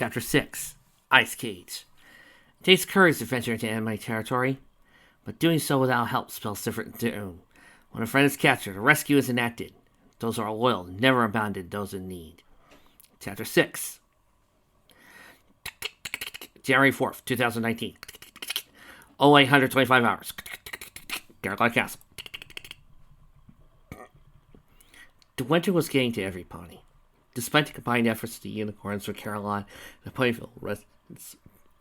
Chapter 6, Ice Cage. It takes courage to venture into enemy territory, but doing so without help spells different doom. When a friend is captured, a rescue is enacted. Those who are loyal never abandon those in need. Chapter 6, January 4th, 2019. 0825 hours. Gargoyle Castle. The winter was getting to every pony. Despite the combined efforts of the unicorns for Caroline and the Ponyville residents,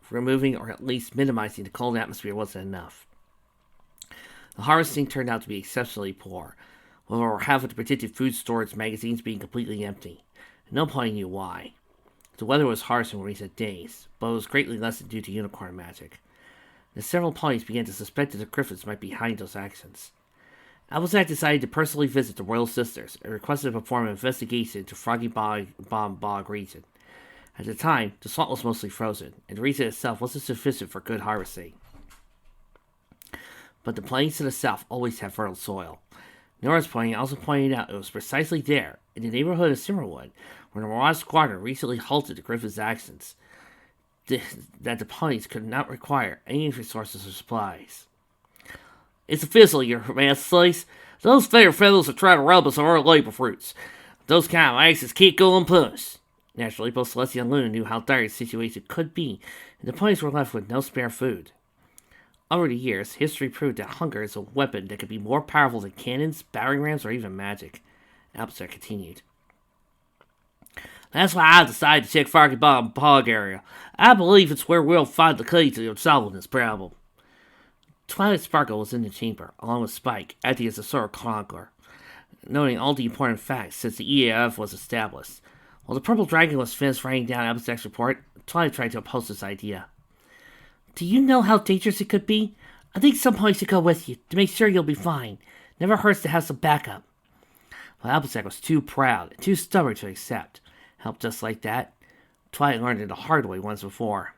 removing or at least minimizing the cold atmosphere wasn't enough. The harvesting turned out to be exceptionally poor, with over half of the predicted food storage magazines being completely empty. No pony knew why. The weather was harsh in recent days, but it was greatly lessened due to unicorn magic. And several ponies began to suspect that the Griffins might be behind those actions. Applejack decided to personally visit the Royal Sisters and requested to perform an investigation into Froggy Bomb Bog region. At the time, the swamp was mostly frozen, and the region itself wasn't sufficient for good harvesting. But the plains to the south always have fertile soil. Nora's pony also pointed out it was precisely there, in the neighborhood of Simmerwood, where the Mirage Squadron recently halted the Griffin's actions, that the ponies could not require any resources or supplies. It's a fizzle, your man slice. Those fair fellows are trying to rob us of our labor fruits. Those kind of actions can't go unpunished. Naturally, both Celestia and Luna knew how dire the situation could be, and the ponies were left with no spare food. Over the years, history proved that hunger is a weapon that could be more powerful than cannons, battering rams, or even magic. Applejack continued. That's why I decided to check Froggy Bottom Bog area. I believe it's where we'll find the key to solving this problem. Twilight Sparkle was in the chamber, along with Spike, acting as a sort of chronicler, noting all the important facts since the EAF was established. While the Purple Dragon was finished writing down Applejack's report, Twilight tried to oppose this idea. Do you know how dangerous it could be? I think some ponies should go with you, to make sure you'll be fine. Never hurts to have some backup. But Applejack was too proud and too stubborn to accept help just like that. Twilight learned it the hard way once before.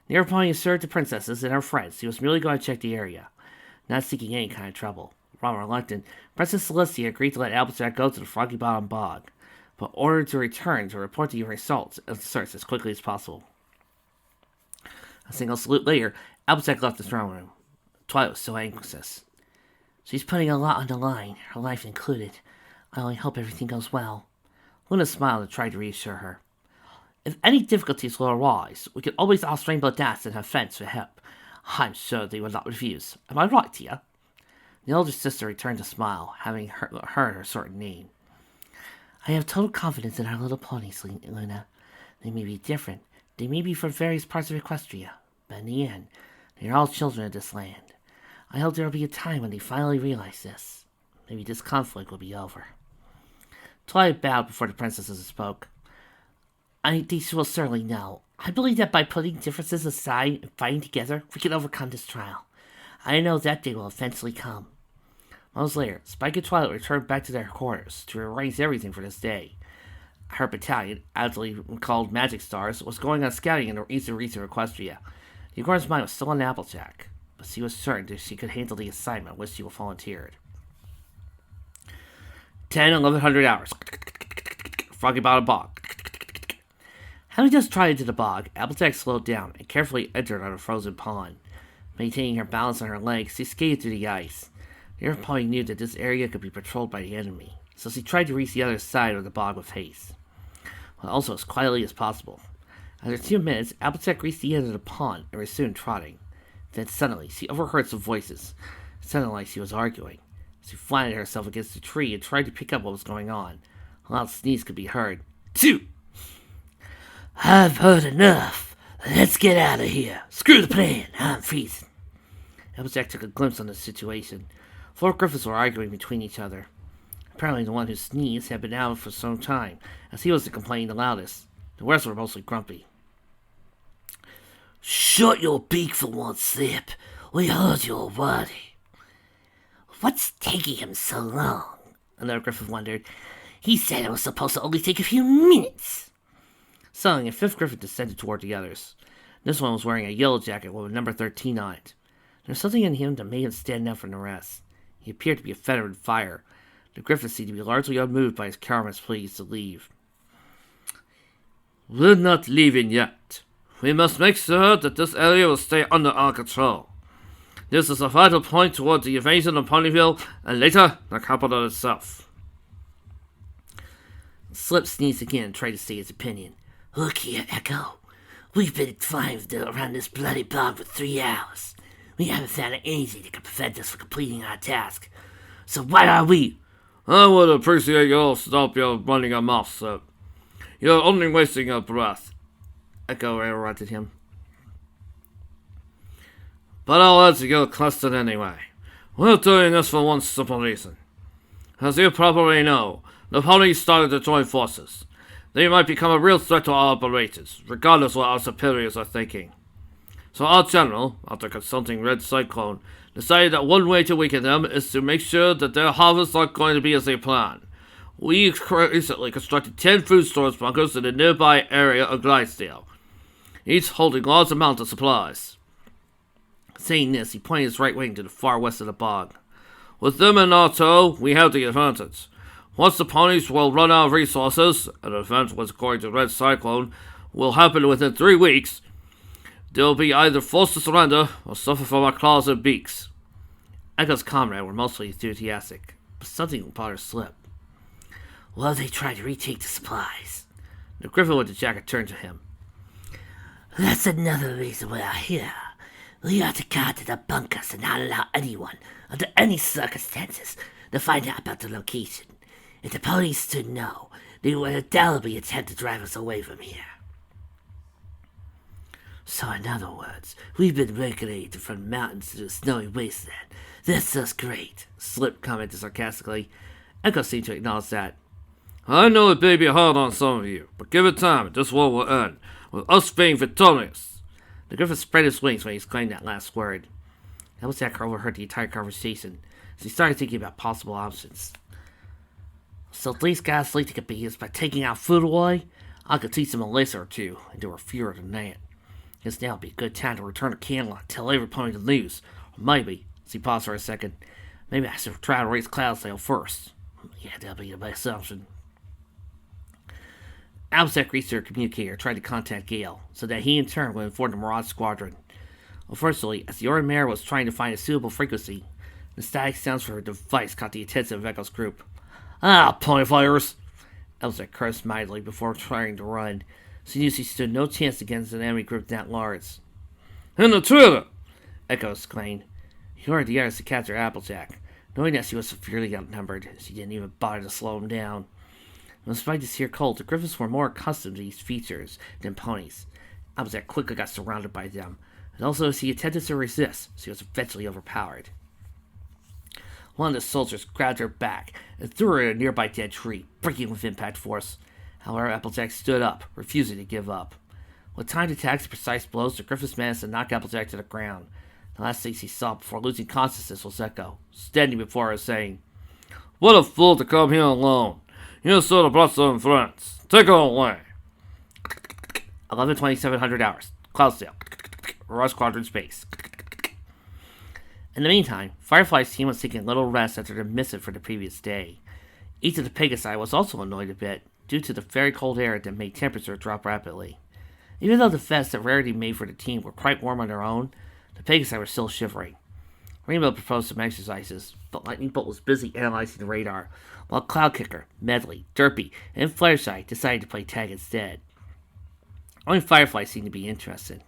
Near pony assured the princesses and her friends he was merely going to check the area, not seeking any kind of trouble. Rather reluctant, Princess Celestia agreed to let Applejack go to the Froggy Bottom Bog, but ordered to return to report the results of the search as quickly as possible. A single salute later, Applejack left the throne room. Twilight was so anxious. She's putting a lot on the line, her life included. I only hope everything goes well. Luna smiled and tried to reassure her. If any difficulties will arise, we can always ask Rainbow Dash and her friends for help. I'm sure they will not refuse. Am I right, Tia? The older sister returned a smile, having heard her certain name. I have total confidence in our little ponies, Luna. They may be different. They may be from various parts of Equestria, but in the end, they are all children of this land. I hope there will be a time when they finally realize this. Maybe this conflict will be over. Twilight bowed before the princesses spoke. I think she will certainly know. I believe that by putting differences aside and fighting together, we can overcome this trial. I know that day will eventually come. Months later, Spike and Twilight returned back to their quarters to arrange everything for this day. Her battalion, aptly called Magic Stars, was going on scouting in the eastern region of Equestria. The unicorn's mind was still on Applejack, but she was certain that she could handle the assignment which she volunteered. 1100 hours. Froggy Bottom Bog. Having just tried into the bog, Applejack slowed down and carefully entered on a frozen pond. Maintaining her balance on her legs, she skated through the ice. The Earth Pony knew that this area could be patrolled by the enemy, so she tried to reach the other side of the bog with haste, but also as quietly as possible. After 2 minutes, Applejack reached the end of the pond and resumed trotting. Then suddenly, she overheard some voices. It sounded like she was arguing. She flattened herself against a tree and tried to pick up what was going on. A loud sneeze could be heard. Phew! I've heard enough. Let's get out of here. Screw the plan. I'm freezing. Applejack took a glimpse on the situation. 4 Griffins were arguing between each other. Apparently the one who sneezed had been out for some time, as he was complaining the loudest. The rest were mostly grumpy. Shut your beak for one sip. We heard you already. What's taking him so long? Another Griffin wondered. He said it was supposed to only take a few minutes. Suddenly, a 5th Griffin descended toward the others. This one was wearing a yellow jacket with number 13 on it. There was something in him that made him stand out from the rest. He appeared to be a feather in fire. The Griffin seemed to be largely unmoved by his coward's pleas to leave. We're not leaving yet. We must make sure that this area will stay under our control. This is a vital point toward the invasion of Ponyville, and later, the capital itself. Slip sneezed again and tried to say his opinion. Look here, Echo. We've been flying around this bloody bog for 3 hours. We haven't found anything that can prevent us from completing our task. So what are we? I would appreciate you all stop your running your mouth, sir. You're only wasting your breath. Echo interrupted him. But I'll answer your question anyway. We're doing this for one simple reason. As you probably know, the ponies started to join forces. They might become a real threat to our operators, regardless of what our superiors are thinking. So our general, after consulting Red Cyclone, decided that one way to weaken them is to make sure that their harvests aren't going to be as they plan. We recently constructed 10 food storage bunkers in the nearby area of Glidesdale, each holding large amounts of supplies. Saying this, he pointed his right wing to the far west of the bog. With them in our tow, we have the advantage. Once the ponies will run out of resources, an event which, according to Red Cyclone, will happen within 3 weeks, they'll be either forced to surrender or suffer from our claws and beaks. Echo's comrades were mostly enthusiastic, but something bothered Slip. Well, they tried to retake the supplies. The griffin with the jacket turned to him. That's another reason we're here. We are to guard the bunkers and not allow anyone, under any circumstances, to find out about the location. If the police stood no, they would undoubtedly attempt to drive us away from here. So in other words, we've been regulated from the mountains to the snowy wasteland. That's just great, Slip commented sarcastically. Echo seemed to acknowledge that. I know it may be hard on some of you, but give it time and this war will end, with us being victorious. The griffin spread his wings when he exclaimed that last word. Applejack overheard the entire conversation, as he started thinking about possible options. So these guys think they could be used by taking out food away? I could teach them a lesson or two, and do a fewer than that. Guess now would be a good time to return to Canada and tell every pony the news. Or maybe, as he paused for a second, maybe I should try to raise Cloudsdale first. Yeah, that'll be the best option. Applejack reached their communicator, tried to contact Gale, so that he in turn would inform the Mirage Squadron. Unfortunately, as the Orin Mare was trying to find a suitable frequency, the static sounds from her device caught the attention of Echo's group. Ah, pony fighters! Applejack cursed mightily before trying to run. She knew she stood no chance against an enemy group that large. In the trailer! Echo exclaimed. He ordered the others to capture Applejack. Knowing that she was severely outnumbered, she didn't even bother to slow him down. Despite this here cold, the Griffins were more accustomed to these features than ponies. Applejack quickly got surrounded by them, and also as he attempted to resist, she was eventually overpowered. One of the soldiers grabbed her back and threw her at a nearby dead tree, breaking with impact force. However, Applejack stood up, refusing to give up. With timed attacks and precise blows, the Griffins managed to knock Applejack to the ground. The last thing she saw before losing consciousness was Echo, standing before her saying, What a fool to come here alone. You should have brought some friends. Take her away. 11:2700 hours. Cloudsdale. Mirage Squadron Space. In the meantime, Firefly's team was taking a little rest after their missive for the previous day. Each of the Pegasi was also annoyed a bit, due to the very cold air that made temperature drop rapidly. Even though the vests that Rarity made for the team were quite warm on their own, the Pegasi were still shivering. Rainbow proposed some exercises, but Lightning Bolt was busy analyzing the radar, while Cloudkicker, Medley, Derpy, and Fluttershy decided to play tag instead. Only Firefly seemed to be interested.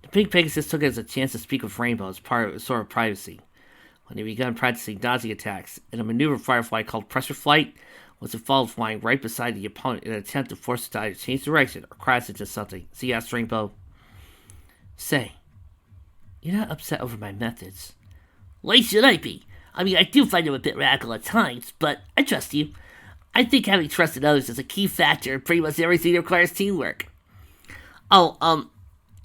The Pink Pegasus took it as a chance to speak with Rainbow as part of a sort of privacy. When they began practicing dodging attacks, and a maneuver Firefly called Pressure Flight was followed flying right beside the opponent in an attempt to force it to either change direction or crash into something. So he asked Rainbow, Say, you're not upset over my methods? Why should I be? I mean, I do find them a bit radical at times, but I trust you. I think having trust in others is a key factor in pretty much everything that requires teamwork. Oh,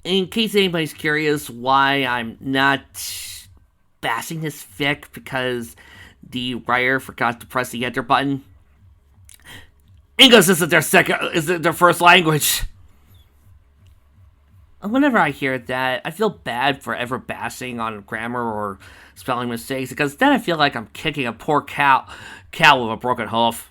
in case anybody's curious why I'm not bashing this fic because the writer forgot to press the enter button. English isn't their first language. Whenever I hear that, I feel bad for ever bashing on grammar or spelling mistakes, because then I feel like I'm kicking a poor cow with a broken hoof.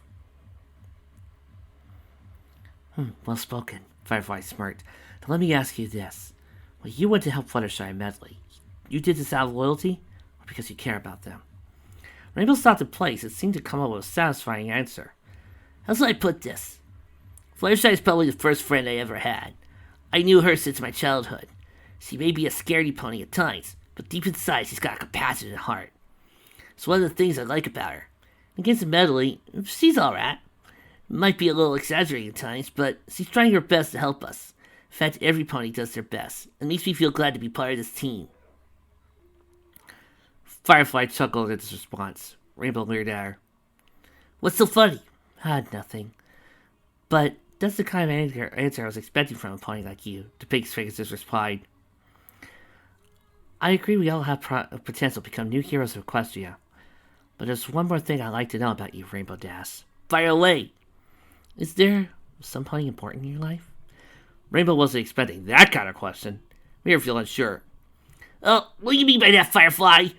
Well spoken. Firefly smirked. Now let me ask you this. When you went to help Fluttershy and Medley, you did this out of loyalty, or because you care about them? Rainbow stopped in place and seemed to come up with a satisfying answer. How should I put this? Fluttershy is probably the first friend I ever had. I knew her since my childhood. She may be a scaredy pony at times, but deep inside she's got a compassionate heart. It's one of the things I like about her. Against Medley, she's alright. Might be a little exaggerated at times, but she's trying her best to help us. In fact, every pony does their best. It makes me feel glad to be part of this team. Firefly chuckled at his response. Rainbow leered at her. What's so funny? Nothing. But that's the kind of answer I was expecting from a pony like you, the Pegasus replied. I agree we all have potential to become new heroes of Equestria. But there's one more thing I'd like to know about you, Rainbow Dash. Fire away! Is there something important in your life? Rainbow wasn't expecting that kind of question. We were feeling unsure. Oh, what do you mean by that, Firefly?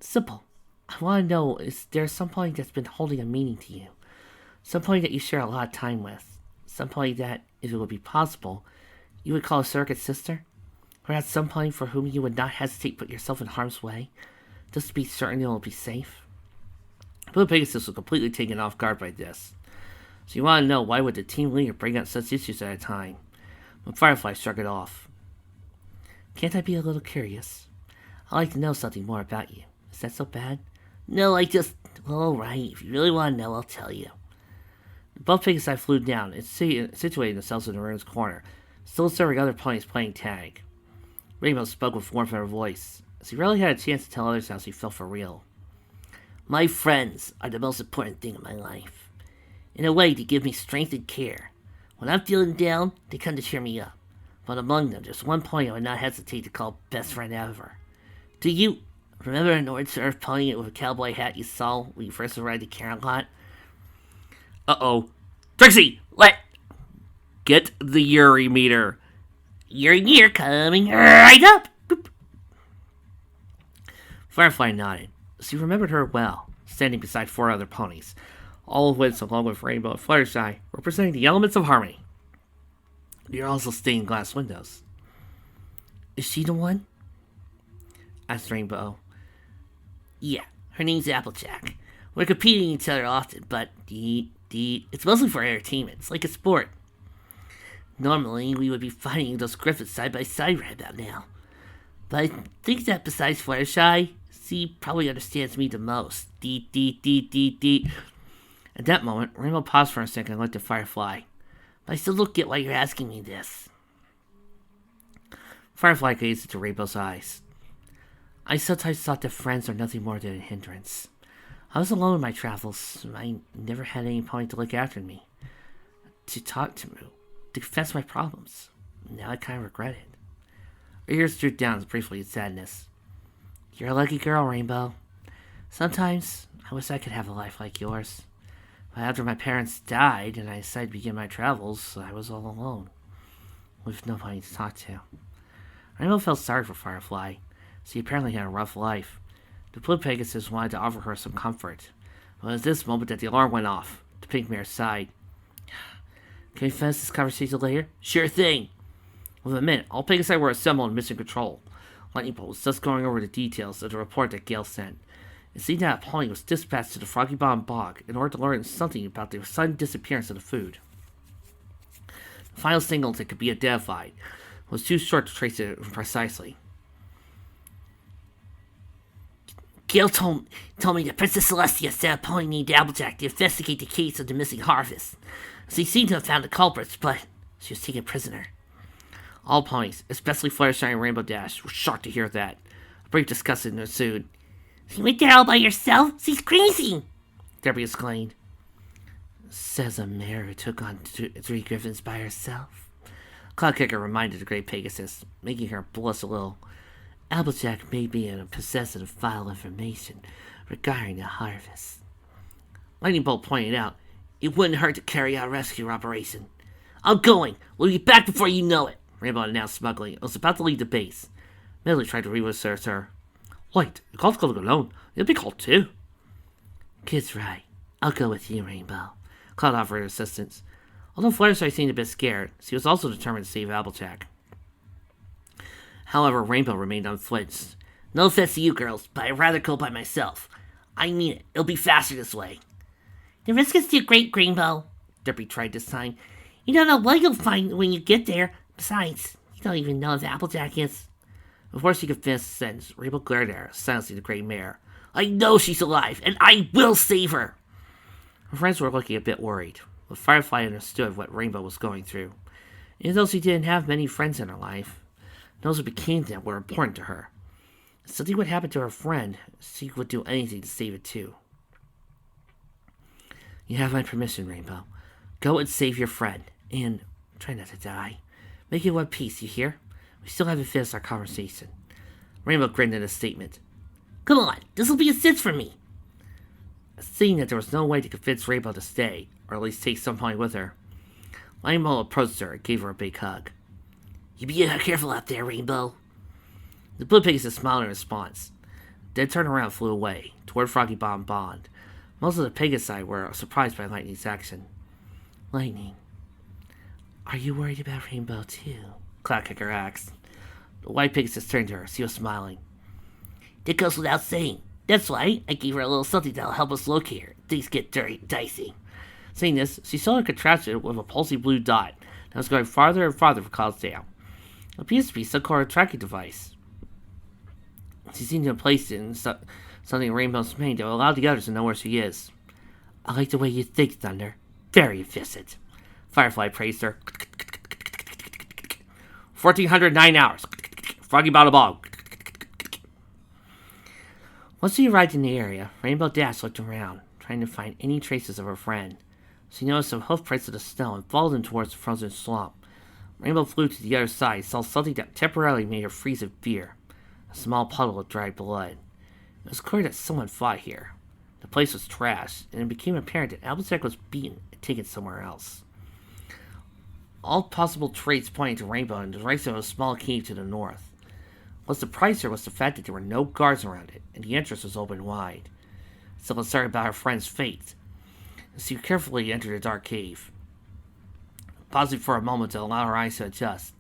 Simple. I want to know, is there something that's been holding a meaning to you? Something that you share a lot of time with? Something that, if it would be possible, you would call a surrogate sister? Perhaps something for whom you would not hesitate to put yourself in harm's way, just to be certain it will be safe? Blue Pegasus was completely taken off guard by this. So you want to know why would the team leader bring up such issues at a time? But Firefly struck it off. Can't I be a little curious? I'd like to know something more about you. Is that so bad? No, well, alright. If you really want to know, I'll tell you. Both Pegasi flew down and situated themselves in the room's corner, still observing other ponies playing tag. Rainbow spoke with warmth in her voice, as he rarely had a chance to tell others how she felt for real. My friends are the most important thing in my life. In a way, they give me strength and care. When I'm feeling down, they come to cheer me up. But among them, there's one pony I would not hesitate to call best friend ever. Do you remember an orange surf pony with a cowboy hat you saw when you first arrived at Camelot? Uh-oh. Trixie! Get the Yuri meter. Yuri coming right up! Boop. Firefly nodded. She remembered her well, standing beside 4 other ponies, all of which, along with Rainbow and Fluttershy, representing the elements of harmony. They are also stained glass windows. Is she the one? Asked Rainbow. Yeah, her name's Applejack. We're competing each other often, but it's mostly for entertainment. It's like a sport. Normally, we would be fighting those Griffins side by side right about now. But I think that besides Fluttershy, she probably understands me the most. At that moment, Rainbow paused for a second and looked at Firefly. But I still don't get why you're asking me this. Firefly gazed into Rainbow's eyes. I sometimes thought that friends are nothing more than a hindrance. I was alone in my travels. I never had any pony to look after me, to talk to me, to confess my problems. Now I kind of regret it. Her ears drooped down briefly in sadness. You're a lucky girl, Rainbow. Sometimes I wish I could have a life like yours. But after my parents died and I decided to begin my travels, I was all alone, with nobody to talk to. Rainbow felt sorry for Firefly. She apparently had a rough life. The Blue Pegasus wanted to offer her some comfort. But it was this moment that the alarm went off. The pink mare sighed. Can we finish this conversation later? Sure thing. Within a minute, all Pegasi were assembled in mission control. Lightning Bolt was just going over the details of the report that Gale sent. It seemed that a pony was dispatched to the Froggy Bottom Bog in order to learn something about the sudden disappearance of the food. The final signal that could be identified was too short to trace it precisely. Gale told me that Princess Celestia sent a pony named Applejack to investigate the case of the missing harvest. She seemed to have found the culprits, but she was taken prisoner. All ponies, especially Fluttershy and Rainbow Dash, were shocked to hear that. A brief discussion ensued. She went there all by herself? She's crazy! Debbie exclaimed. Says a mare who took on 3 griffins by herself. Cloudkicker reminded the Great Pegasus, making her blush a little. Applejack may be in a possession of vital information regarding the harvest. Lightning Bolt pointed out, it wouldn't hurt to carry out a rescue operation. I'm going. We'll be back before you know it. Rainbow announced smugly. It was about to leave the base. Medley tried to reassure her. Wait, you can't go alone. You'll be called too. Kid's right. I'll go with you, Rainbow. Cloud offered assistance. Although Fluttershy seemed a bit scared, she was also determined to save Applejack. However, Rainbow remained unflinched. No offense to you girls, but I'd rather go by myself. I mean it. It'll be faster this way. The risk is too great, Rainbow. Derpy tried this time. You don't know what you'll find when you get there. Besides, you don't even know if Applejack is... Before she could finish the sentence, Rainbow glared at her, silencing the gray mare. I know she's alive, and I will save her! Her friends were looking a bit worried, but Firefly understood what Rainbow was going through. Even though she didn't have many friends in her life, those who became them were important to her. If something would happen to her friend, she would do anything to save it too. You have my permission, Rainbow. Go and save your friend, and try not to die. Make it one piece, you hear? We still haven't finished our conversation. Rainbow grinned at his statement. Come on, this'll be a cinch for me. Seeing that there was no way to convince Rainbow to stay, or at least take some point with her, Rainbow approached her and gave her a big hug. You be careful out there, Rainbow. The Blue Pegasus smiled in response, then turned around and flew away, toward Froggy Bomb Bond. Most of the Pegasi were surprised by Lightning's action. Lightning, are you worried about Rainbow too? Cloudkicker asked. The White Pegasus turned to her. She was smiling. That goes without saying. That's why I gave her a little something that'll help us locate her. Things get dicey. Saying this, she saw a contraption with a pulsing blue dot that was going farther and farther from Cloudsdale. It appears to be some kind of tracking device. She seemed to have placed it in something in Rainbow's mane that will allow the others to know where she is. I like the way you think, Thunder. Very efficient. Firefly praised her. 1,409 hours. Froggy Bottle Ball. Once she arrived in the area, Rainbow Dash looked around, trying to find any traces of her friend. She noticed some hoof prints of the snow and followed them towards the frozen swamp. Rainbow flew to the other side and saw something that temporarily made her freeze in fear. A small puddle of dried blood. It was clear that someone fought here. The place was trashed, and it became apparent that Applejack was beaten and taken somewhere else. All possible traits pointing to Rainbow in the direction of a small cave to the north. What surprised her was the fact that there were no guards around it, and the entrance was open wide. Still concerned about her friend's fate, she carefully entered the dark cave. Pausing for a moment to allow her eyes to adjust,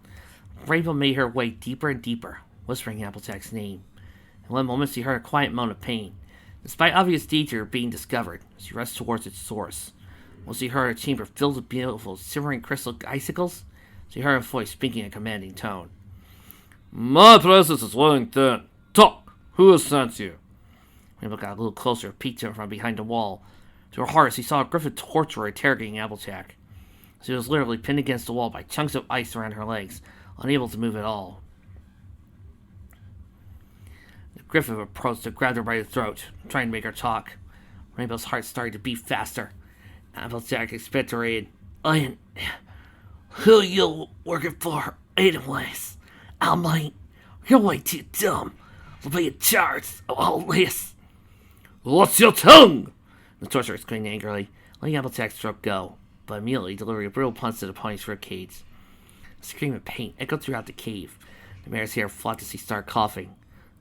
Rainbow made her way deeper and deeper, whispering Applejack's name. In one moment she heard a quiet moan of pain. Despite obvious danger of being discovered, she rushed towards its source. Once she heard a chamber filled with beautiful, shimmering crystal icicles, she heard a voice speaking in a commanding tone. My presence is willing thin. Talk! Who has sent you? Rainbow got a little closer, peeked in from behind the wall. To her heart, she saw a griffin torturer interrogating Applejack. She was literally pinned against the wall by chunks of ice around her legs, unable to move at all. The griffin approached and grabbed her by the throat, trying to make her talk. Rainbow's heart started to beat faster. Applejack expectorated. Who you working for, anyways? Almighty, you're way too dumb to be in charge of all this. What's your tongue? The torturer screamed angrily, letting Applejack's throat go, but immediately delivered a brutal punch to the pony's ribcage. A scream of pain echoed throughout the cave. The mare's hair flopped as he started coughing.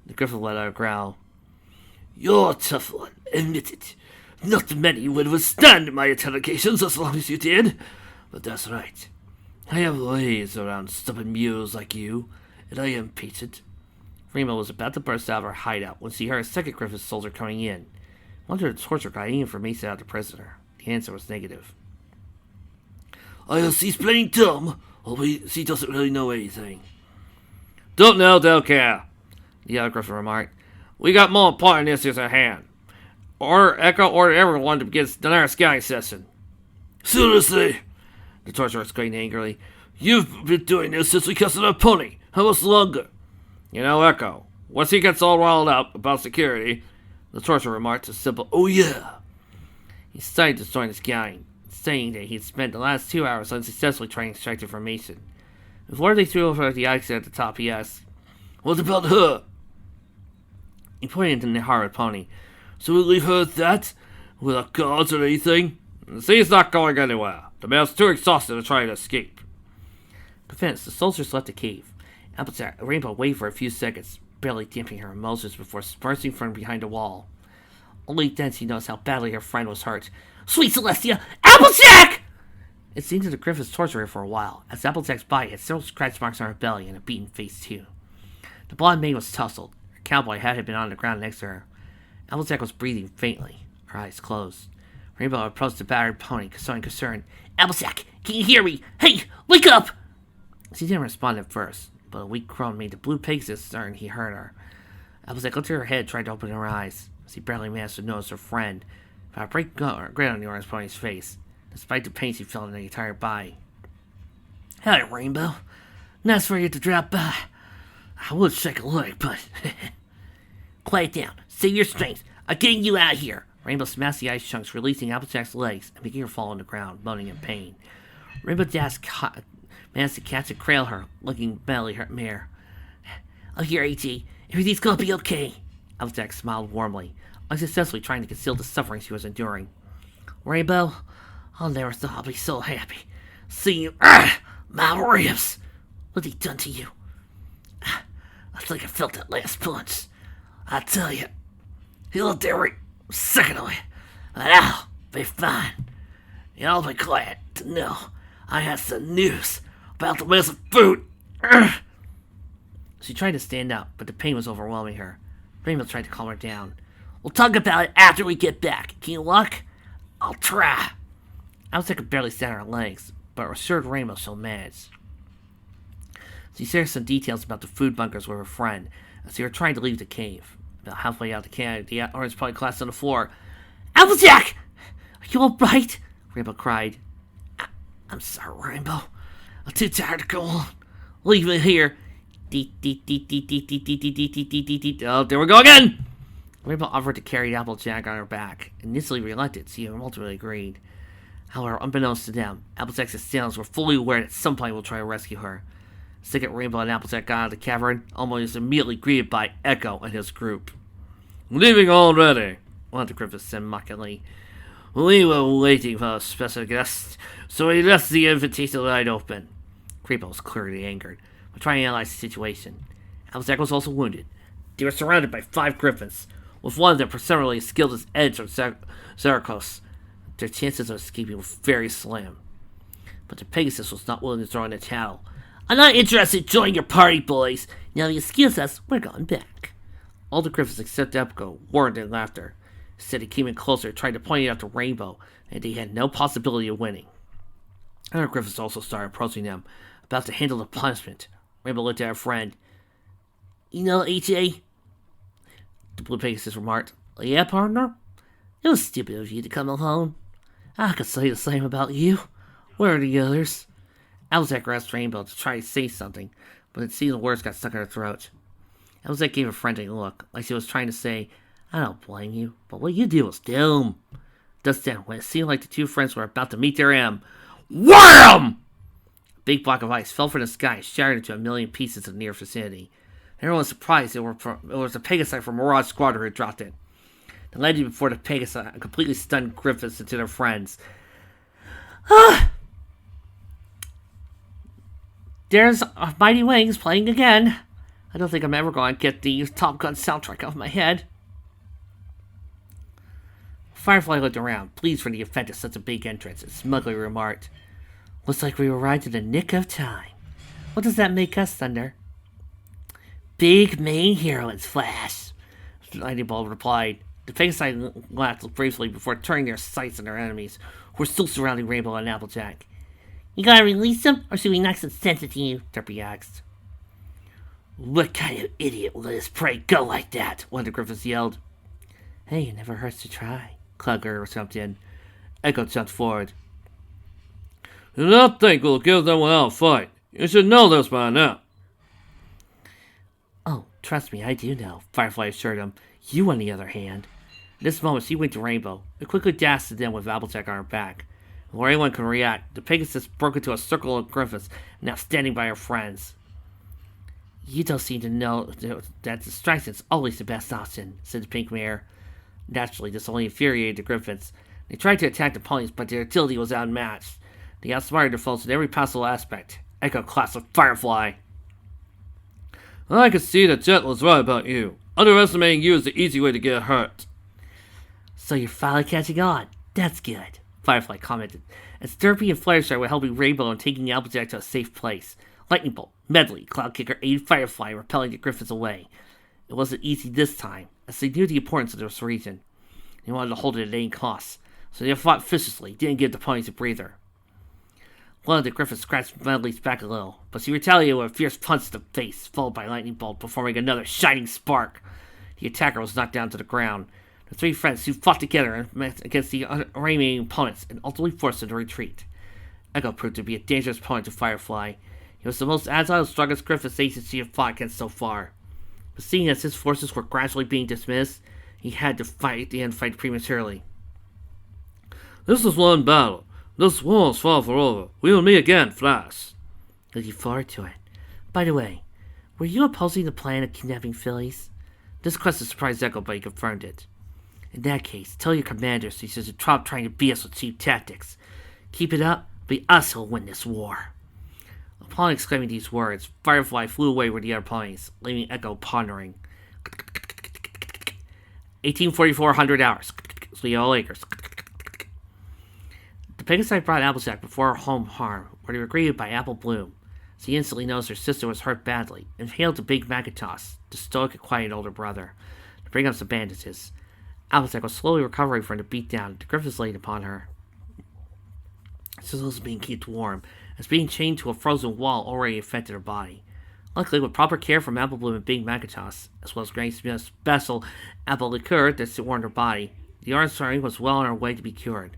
The griffin let out a growl. You're a tough one, admit it. Not many would withstand my interrogations as long as you did, but that's right. I have ways around stubborn mules like you, and I am patient. Rainbow was about to burst out of her hideout when she heard a second griffin soldier coming in. Wondered if the torturer got any information out of the prisoner. The answer was negative. She's playing dumb, or she doesn't really know anything. Don't care, the other griffin remarked. We got more important issues at hand. Echo ordered everyone to begin the next scouting session. Seriously? The torturer screamed angrily. You've been doing this since we casted a pony. How much longer? You know, Echo, once he gets all riled up about security, the torturer remarked a simple, oh yeah. He started to join the scouting, saying that he'd spent the last 2 hours unsuccessfully trying to extract information. Before they threw over the exit at the top, he asked, what about her? He pointed to the horrid pony. So we leave her at that? Without guards or anything? She's not going anywhere. The mare's too exhausted to try to escape. Convinced, the soldiers left the cave. Applejack, Rainbow waited for a few seconds, barely damping her emotions before bursting from behind a wall. Only then she noticed how badly her friend was hurt. Sweet Celestia! Applejack! It seemed that the Griffins tortured her for a while, as Applejack's body had several scratch marks on her belly and a beaten face too. The blonde maid was tousled. Her cowboy hat had been on the ground next to her. Applejack was breathing faintly, her eyes closed. Rainbow approached the battered pony, showing concern. "Applejack, can you hear me? Hey, wake up!" She didn't respond at first, but a weak groan made the blue Pegasus certain he heard her. Applejack lifted her head, tried to open her eyes. She barely managed to notice her friend, but a bright grin on the orange pony's face, despite the pain she felt in the entire body. "Howdy, Rainbow. Nice for you to drop by. I would shake a leg, but..." "Quiet down. Save your strength. I'm getting you out of here." Rainbow smashed the ice chunks, releasing Applejack's legs, and making her fall on the ground, moaning in pain. Rainbow managed to catch and cradle her, looking badly at her mare. "Oh, here, AG. Everything's gonna be okay." Applejack smiled warmly, unsuccessfully trying to conceal the suffering she was enduring. "Rainbow, I never thought I'd be so happy. Seeing you, my ribs. What's he done to you? I think I felt that last punch. I tell you, he'll do every second of it, but I'll be fine. You'll be glad to know I have some news about the missing food." She tried to stand up, but the pain was overwhelming her. Rainbow tried to calm her down. "We'll talk about it after we get back. Can you walk?" "I'll try." Applejack could barely stand on her legs, but assured Rainbow she'll manage. She shared some details about the food bunkers with her friend as they were trying to leave the cave. About halfway out the cave, the orange pony collapsed on the floor. "Applejack! Are you all right?" Rainbow cried. "I'm sorry, Rainbow. I'm too tired to go on. Leave me here." Oh, there we go again! Rainbow offered to carry Applejack on her back. Initially reluctant, she ultimately agreed. However, unbeknownst to them, Applejack's assailants were fully aware that somebody will try to rescue her. The second Rainbow and Applejack got out of the cavern, almost immediately greeted by Echo and his group. "Leaving already," one of the Griffins said mockingly. "We were waiting for a special guest, so we left the invitation wide open." Rainbow was clearly angered, but trying to analyze the situation. Applejack was also wounded. They were surrounded by 5 Griffins, with one of them presumably as skilled as Edge from Zerkos. Their chances of escaping were very slim. But the Pegasus was not willing to throw in the towel. "I'm not interested in joining your party, boys. Now you excuse us, we're going back." All the Griffins except Echo warned in laughter. Instead, he came in closer, trying to point out to Rainbow, and they had no possibility of winning. Other Griffins also started approaching them, about to handle the punishment. Rainbow looked at her friend. "You know, AJ," the Blue Pegasus remarked. "Yeah, partner? It was stupid of you to come alone. I could say the same about you. Where are the others?" Applejack grasped Rainbow to try to say something, but it seemed the words got stuck in her throat. Applejack gave a friendly look, like she was trying to say, "I don't blame you, but what you did was dumb." Just then, when it seemed like the 2 friends were about to meet their end, wham! A big block of ice fell from the sky, shattered into a million pieces in the near vicinity. Everyone was surprised it was the Pegasus from Mirage Squadron who had dropped it. They landed before the Pegasus and completely stunned Griffiths and to their friends. There's Mighty Wings playing again. I don't think I'm ever going to get the Top Gun soundtrack off my head. Firefly looked around, pleased for the effect of such a big entrance, and smugly remarked, "Looks like we arrived in the nick of time. What does that make us, Thunder?" "Big main heroines, Flash," Lightning Bolt replied. The Pegasus laughed briefly before turning their sights on their enemies, who were still surrounding Rainbow and Applejack. "You gotta release them, or should we knock some sense into you?" Derpy asked. "What kind of idiot will let his prey go like that?" one of the Griffins yelled. "Hey, it never hurts to try," Clugger jumped in. Echo jumped forward. "Do not think we'll give them without fight. You should know this by now." "Oh, trust me, I do know," Firefly assured him. "You, on the other hand." At this moment, she winked to Rainbow, who quickly dashed to them with Applejack on her back. Before anyone could react, the Pegasus broke into a circle of Griffins, now standing by her friends. "You don't seem to know that distraction's always the best option," said the Pink Mare. Naturally, this only infuriated the Griffins. They tried to attack the ponies, but their agility was outmatched. They outsmarted their foes in every possible aspect. Echo clasped with Firefly. "I could see that Jet was right about you. Underestimating you is the easy way to get hurt." "So you're finally catching on. That's good," Firefly commented, as Derpy and Fluttershy were helping Rainbow and taking Applejack to a safe place. Lightning Bolt, Medley, Cloud Kicker aided Firefly, repelling the Griffins away. It wasn't easy this time, as they knew the importance of this region. They wanted to hold it at any cost, so they fought viciously, didn't give the ponies a breather. One of the Griffins scratched Medley's back a little, but she retaliated with a fierce punch to the face, followed by Lightning Bolt, performing another shining spark. The attacker was knocked down to the ground. The three friends who fought together against the remaining opponents and ultimately forced them to retreat. Echo proved to be a dangerous opponent to Firefly. He was the most agile and strongest Griffith agent she had fought against so far. But seeing as his forces were gradually being dismissed, he had to fight the end fight prematurely. This is one battle. This won't fall forever. We will meet again, Flash. Looking forward to it. By the way, were you opposing the plan of kidnapping Phillies? This question surprised Echo, but he confirmed it. In that case, tell your commanders he should stop trying to beat us with cheap tactics. Keep it up, be us who'll win this war. Upon exclaiming these words, Firefly flew away with the other ponies, leaving Echo pondering. 1844 hours. 3 acres. The Pegasi brought Applejack before her home farm, where they were greeted by Apple Bloom. She instantly noticed her sister was hurt badly, and hailed the big Macintosh, the stoic and quiet older brother, to bring up some bandages. Applejack was slowly recovering from the beatdown the Griffins laid upon her. She was being kept warm, as being chained to a frozen wall already affected her body. Luckily, with proper care from Apple Bloom and Big Macintosh, as well as Granny Smith's special apple liqueur that warmed her body, the orange ring was well on her way to be cured.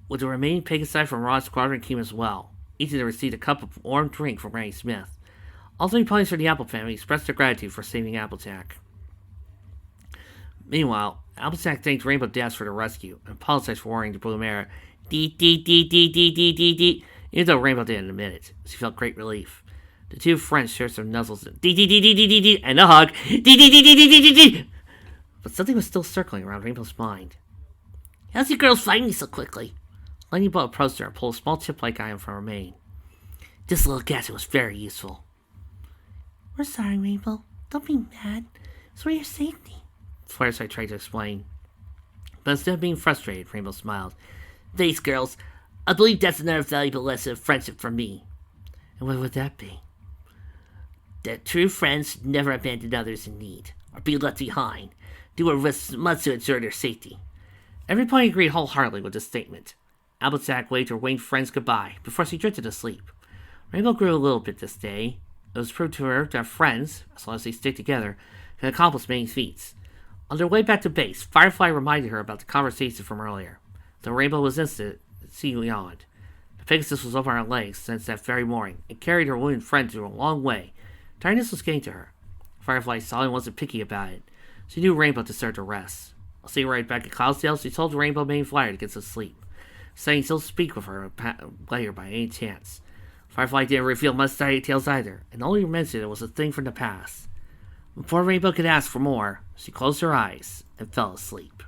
With the remaining Pegasi from Rod's squadron came as well. Each of them received a cup of warm drink from Granny Smith. All 3 ponies from the Apple family expressed their gratitude for saving Applejack. Meanwhile, Applejack thanked Rainbow Dash for the rescue and apologized for warning the Blue Mare, dee. Even though Rainbow didn't admit it, she felt great relief. The two friends shared some nuzzles and a hug, but something was still circling around Rainbow's mind. How's you girls find me so quickly? Lightning Bolt approached her and pulled a small chip-like item from her mane. This little gadget was very useful. We're sorry, Rainbow. Don't be mad. It's for your safety. Fluttershy tried to explain. But instead of being frustrated, Rainbow smiled. Thanks, girls. I believe that's another valuable lesson of friendship from me. And what would that be? That true friends never abandon others in need, or be left behind. Do what risks must to ensure their safety. Every pony agreed wholeheartedly with this statement. Applejack waved her winged friends goodbye before she drifted to sleep. Rainbow grew a little bit this day. It was proved to her that friends, as long as they stick together, can accomplish many feats. On their way back to base, Firefly reminded her about the conversation from earlier. Though Rainbow was instant, she yawned. The Pegasus was over her legs since that very morning and carried her wounded friend through a long way. Tiredness was getting to her. Firefly saw and wasn't picky about it. She knew Rainbow deserved to rest. I'll see you right back at Cloudsdale. She told the Rainbow main flyer to get some sleep, saying she'll speak with her later by any chance. Firefly didn't reveal much details either, and only mentioned it was a thing from the past. Before Rainbow could ask for more, she closed her eyes and fell asleep.